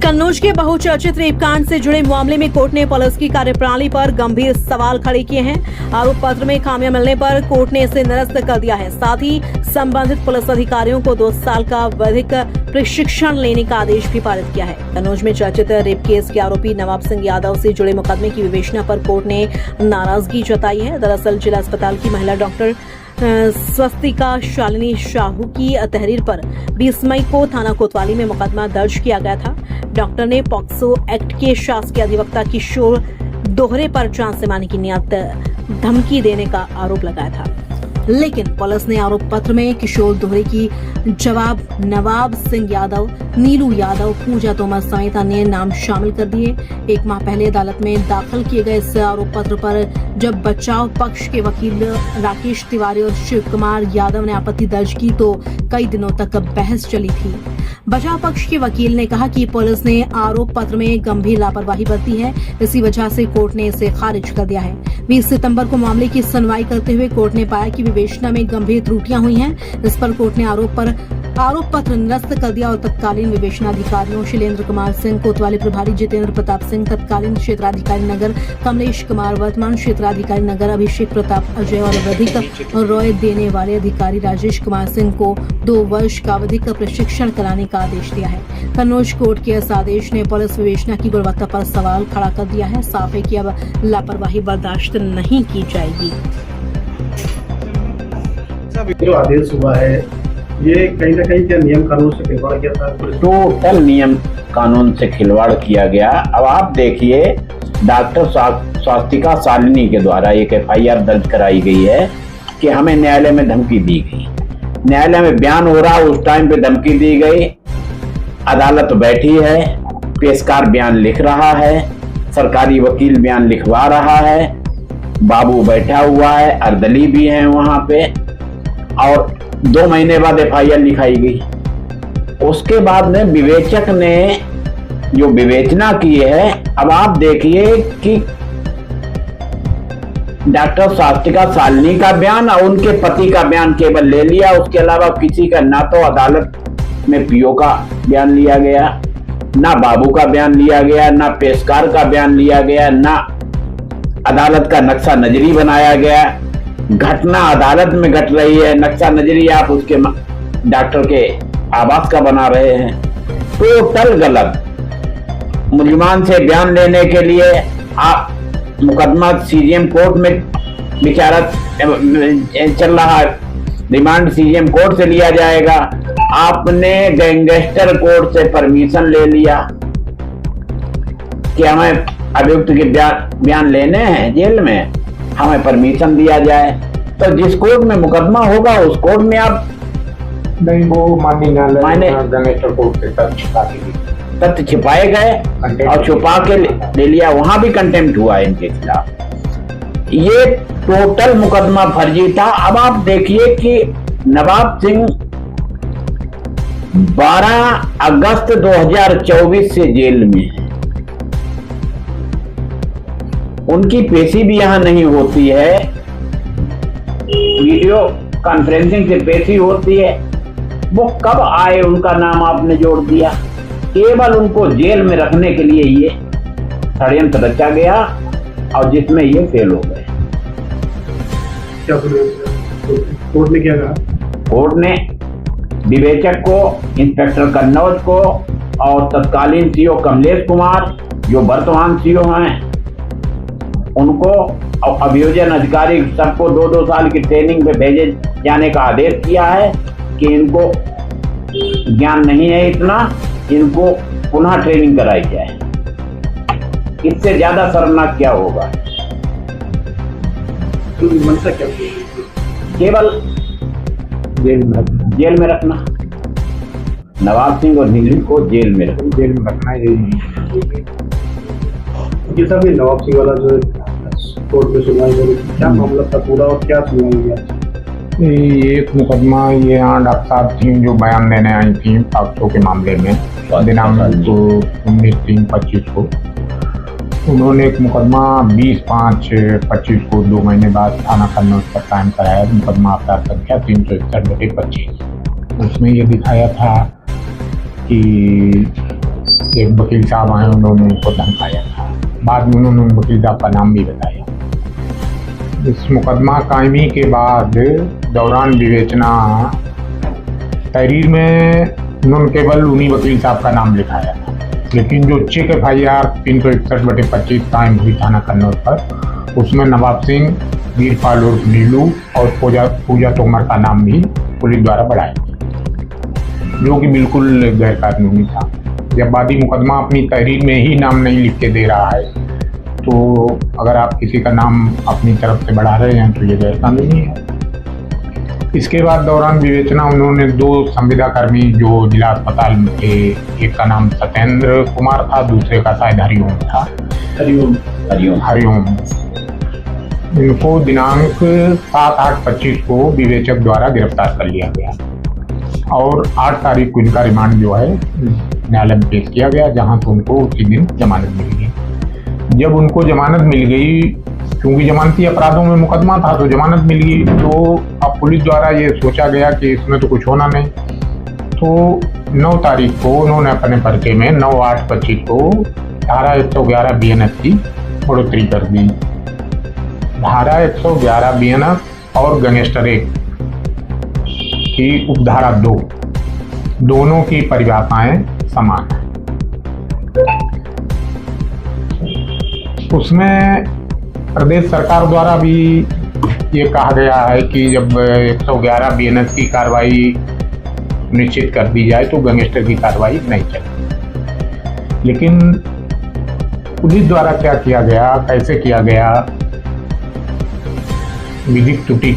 कन्नौज के बहुचर्चित रेपकांड से जुड़े मामले में कोर्ट ने पुलिस की कार्यप्रणाली पर गंभीर सवाल खड़े किए हैं। आरोप पत्र में खामियां मिलने पर कोर्ट ने इसे निरस्त कर दिया है। साथ ही संबंधित पुलिस अधिकारियों को 2 साल का वैधिक प्रशिक्षण लेने का आदेश भी पारित किया है। कन्नौज में चर्चित रेप केस के आरोपी नवाब सिंह यादव से जुड़े मुकदमे की विवेचना पर कोर्ट ने नाराजगी जताई है। दरअसल जिला अस्पताल की महिला डॉक्टर स्वस्तिका शालिनी साहू की तहरीर पर 20 मई को थाना कोतवाली में मुकदमा दर्ज किया गया था। डॉक्टर ने पॉक्सो एक्ट के शासकीय अधिवक्ता किशोर दोहरे पर जान से मारने की नियत धमकी देने का आरोप लगाया था, लेकिन पुलिस ने आरोप पत्र में किशोर दोहरे की जवाब नवाब सिंह यादव, नीलू यादव, पूजा तोमर समेत अन्य नाम शामिल कर दिए। 1 माह पहले अदालत में दाखिल किए गए इस आरोप पत्र पर जब बचाव पक्ष के वकील राकेश तिवारी और शिव कुमार यादव ने आपत्ति दर्ज की तो कई दिनों तक बहस चली थी। बचाव पक्ष के वकील ने कहा कि पुलिस ने आरोप पत्र में गंभीर लापरवाही बरती है, इसी वजह से कोर्ट ने इसे खारिज कर दिया है। 20 सितंबर को मामले की सुनवाई करते हुए कोर्ट ने पाया कि विवेचना में गंभीर त्रुटियां हुई हैं। इस पर कोर्ट ने आरोप पत्र निरस्त कर दिया और तत्कालीन विवेचनाधिकारियों शैलेंद्र कुमार सिंह कोतवाली प्रभारी, जितेंद्र प्रताप सिंह तत्कालीन क्षेत्राधिकारी नगर, कमलेश कुमार वर्तमान क्षेत्राधिकारी नगर, अभिषेक प्रताप अजय और अवधिक और रॉय देने वाले अधिकारी राजेश कुमार सिंह को 2 वर्ष का अवधिक प्रशिक्षण कराने का आदेश दिया है। कन्नौज कोर्ट के इस आदेश ने पुलिस विवेचना की गुणवत्ता पर सवाल खड़ा कर दिया है। साफ है कि अब लापरवाही बर्दाश्त नहीं की जाएगी। जो आदेश हुआ है ये कहीं ना कहीं क्या नियम कानून से खिलवाड़ किया था? टोटल नियम कानून से खिलवाड़ किया गया। अब आप देखिए, डॉक्टर स्वस्तिका शालिनी के द्वारा एक FIR दर्ज कराई गई है कि हमें न्यायालय में धमकी दी गई। न्यायालय में बयान हो रहा, उस टाइम पे धमकी दी गई। अदालत बैठी है, पेशकार बयान लिख रहा है, सरकारी वकील बयान लिखवा रहा है, बाबू बैठा हुआ है, अर्दली भी है वहां पे, और 2 महीने बाद FIR लिखाई गई। उसके बाद में विवेचक ने जो विवेचना की है, अब आप देखिए कि डॉक्टर स्वस्तिका शालिनी का बयान और उनके पति का बयान केवल ले लिया। उसके अलावा किसी का ना तो अदालत में PO का बयान लिया गया, ना बाबू का बयान लिया गया, ना पेशकार का बयान लिया गया, ना अदालत का नक्शा नजरी बनाया गया। घटना अदालत में घट रही है, नक्शा नजरी आप उसके डॉक्टर के आवास का बना रहे हैं। टोटल गलत। मुल्जिमान से बयान लेने के लिए आप मुकदमा CGM कोर्ट में विचारा चल रहा है, रिमांड CGM कोर्ट से लिया जाएगा। आपने गैंगस्टर कोर्ट से परमिशन ले लिया कि हमें अभियुक्त के बयान लेने हैं जेल में, हमें परमिशन दिया जाए। तो जिस कोर्ट में मुकदमा होगा उस कोर्ट में आप नहीं, वो माननीय न्यायालय गैंगस्टर कोर्ट से तथ्य छिपाए गए और छुपा के ले लिया, वहां भी कंटेम्प्ट हुआ है इनके खिलाफ। ये टोटल मुकदमा फर्जी था। अब आप देखिए कि नवाब सिंह 12 अगस्त 2024 से जेल में है। उनकी पेशी भी यहां नहीं होती है, वीडियो कॉन्फ्रेंसिंग से पेशी होती है। वो कब आए उनका नाम आपने जोड़ दिया। केवल उनको जेल में रखने के लिए ये षड्यंत्र रचा गया और जिसमें ये फेल हो गए। क्या कोर्ट ने क्या कहा? कोर्ट ने विवेचक को, इंस्पेक्टर कन्नौज को और तत्कालीन CO कमलेश कुमार जो वर्तमान CO हैं उनको और अभियोजन अधिकारी सबको 2-2 साल की ट्रेनिंग पे भेजे जाने का आदेश किया है कि इनको ज्ञान नहीं है इतना, इनको पुनः ट्रेनिंग कराई जाए। इससे ज्यादा शर्मनाक क्या होगा? तो मनसा क्या? केवल जेल में रखना। नवाब सिंह और नीलू को जेल में रखना ये सब नवाब सिंह वाला जो कोर्ट में सुनवाई हुई, क्या मामला था पूरा और क्या सुनवाई हुआ? एक मुकदमा ये यहाँ डॉक्टर साहब थी जो बयान देने आई थी पॉक्सो के मामले में दिनांक 19/3/25 को। उन्होंने एक मुकदमा 20/5/25 को 2 महीने बाद थाना कन्नौज पर कायम कराया। मुकदमा अपराध संख्या 361/25। उसमें ये दिखाया था कि एक वकील साहब आए, उन्होंने उनको धमकाया था। बाद में उन्होंने वकील साहब का नाम भी बताया। इस मुकदमा कायमी के बाद दौरान विवेचना तहरीर में उन्होंने केवल उन्हीं वकील साहब का नाम लिखाया था, लेकिन जो चेक FIR 361/25 कायम हुई थाना कन्नौज पर, उसमें नवाब सिंह, वीरपाल उर्फ नीलू और पूजा तोमर का नाम भी पुलिस द्वारा बढ़ाया, जो कि बिल्कुल गैर कानूनी था। जब वादी मुकदमा अपनी तहरीर में ही नाम नहीं लिख के दे रहा है, तो अगर आप किसी का नाम अपनी तरफ से बढ़ा रहे हैं तो ये गैर कानूनी है। इसके बाद दौरान विवेचना उन्होंने 2 संविदा कर्मी जो जिला अस्पताल में थे, एक का नाम सत्येंद्र कुमार था, दूसरे का शायद हरिओम था, हरिओम, इनको दिनांक 7/8/25 को विवेचक द्वारा गिरफ्तार कर लिया गया और 8 तारीख को इनका रिमांड जो है न्यायालय में पेश किया गया, जहां तो उनको उसी दिन जमानत मिल गई। जब उनको जमानत मिल गई, क्योंकि जमानती अपराधों में मुकदमा था तो जमानत मिल गई, तो अब पुलिस द्वारा ये सोचा गया कि इसमें तो कुछ होना नहीं, तो 9 तारीख को उन्होंने अपने पर्चे में 9/8/25 को धारा 111 BNF की बढ़ोतरी कर दी। धारा 111 BNF और गैंगस्टर एक्ट की उपधारा 2 दोनों की परिभाषाएं समान है। उसमें प्रदेश सरकार द्वारा भी ये कहा गया है कि जब 111 BNF की कार्रवाई निश्चित कर दी जाए तो गैंगस्टर की कार्रवाई नहीं चलेगी। लेकिन पुलिस द्वारा क्या किया गया, कैसे किया गया, विधिक त्रुटि